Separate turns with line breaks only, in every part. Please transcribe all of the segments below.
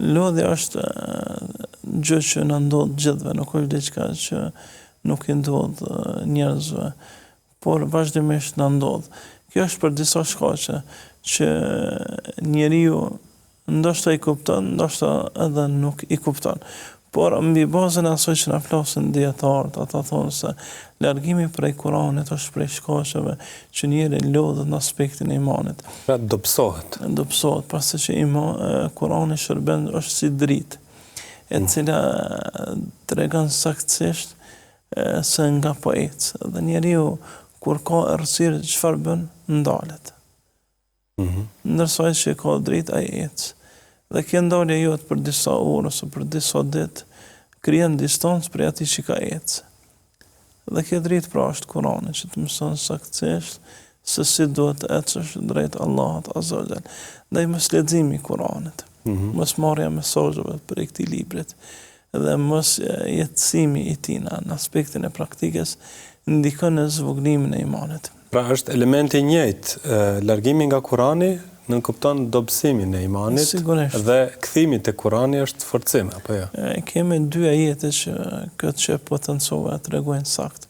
Lodhja është gjë që na ndodh gjithëve, nuk është diçka që nuk i ndodh njerëzve, por vazhdimisht na ndodh. Kjo është për disa shkaqe që njeriu ndoshta i kupton, ndoshta edhe nuk i kupton. Por mbi bazën e asaj që na flasin dietarët, ata thonë se largimi prej Kuranit është prej shkaqeve që njeriu lodhet në aspektin e imanit.
Pra dobësohet.
Dobësohet, pasi që Kurani shërben është si dritë, e cila tregon saktësisht se nga po ecë. Dhe njeriu kur ka errësirë çfarë bën? Ndalet. Ndërsa ai që ka dritë ai ecë. Dhe kjo ndalje jote për disa orë ose për disa ditë krijon distancë prej atij që ka ecë. Dhe kjo dritë pra është Kurani që të mëson saktësisht se si duhet të ecësh drejt Allahut Azza wa Jall. Ndaj mos leximi i Kuranit, mos marrja mesazheve për këtij librit dhe mos jetësimi i tij në aspektin e praktikës ndikon në zvogëlimin e imanit.
Pra është elementi i njëjtë, largimi nga Kurani nënkupton dobësimin e imanit.
Sigurisht.
Dhe kthimi te Kurani është forcim, apo jo?
Kemi dy ajete që këtë që potencova tregojnë sakt.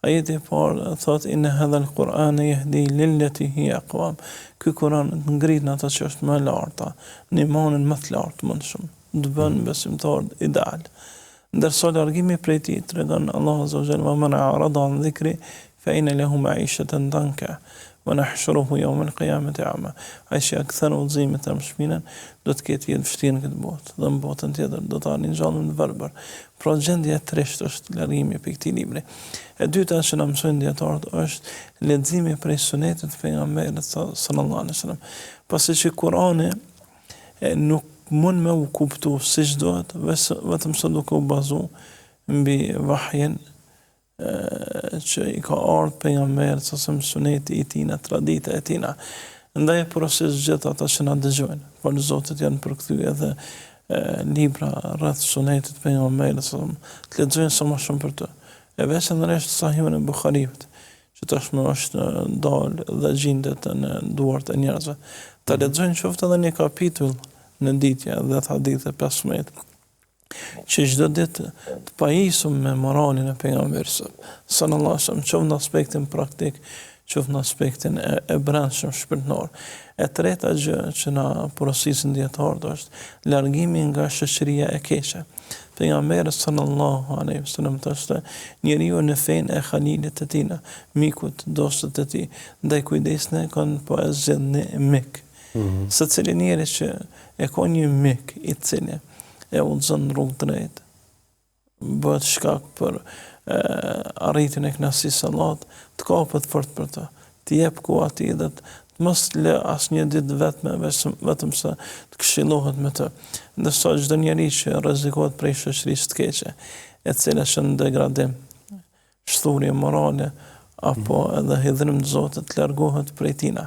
Ajeti i parë thot inna hadha al-Qur'ana yahdi lillati hiya aqwam. Ky Kur'an ngrit në ato që është më larta, në imanin më të lartë mundshëm, të bën besimtar ideal. Ndërsa largimi prej tij tregon Allahu Azza wa Jalla wa man a'rada an dhikri fa inna lahu ma'ishatan danka wa nahshuruhu yawm al-qiyamati a'ma. Ai që kthen udhëzimet e mëshminën do të ketë jetë vështirë në këtë botë, dhe në botën tjetër do ta ngjallën në verbër. Pra gjendja e tresht është largimi prej këtij libri. E dyta që na mësojnë dietarët është leximi prej sunetit të pejgamberit sallallahu alaihi wasallam. Pasi që Kurani nuk mund me u kuptu siç duhet, vetëm se duke u bazu mbi vahjen që i ka ardhur pejgamberit ose suneti i tij, tradita e tij. Ndaj proces gjithë ata që na dëgjojnë, por Zotit janë përkthyer edhe libra rreth sunetit pejgamberit të lexojnë sa më shumë për të. E veçanërisht Sahihun e Buhariut, që tashmë është dalë dhe gjendet në duart e njerëzve. Ta lexojnë qoftë edhe një kapitull në ditje dhe hadithe 15, që çdo ditë të pajisur me moralin e pejgamberit sallallahu alaihi wasallam, qoftë në aspektin praktik, qoftë në aspektin e brendshëm shpirtëror. E treta gjë që na porosisin dietarët është largimi nga shoqëria e keqe. Pejgamberi sallallahu alaihi wasallam thoshte njeriu në fenë e Khalilit të tij, mikut, dostët të tij, ndaj kujdesni kanë po e zgjidhni mik. Secili njeri që e ka një mik i cili e udhëzon në rrugë drejt, bëhet shkak për arritjen e kënaqësisë së Allahut, të kapet fort për të, të jep kohë atij dhe të mos lë asnjë ditë vetëm se të këshillohet me të. Ndërsa çdo njeri që rrezikohet prej shoqërisë të keqe, e cila është në degradim, shturje morale apo edhe hidhrim të Zotit, të largohet prej tina.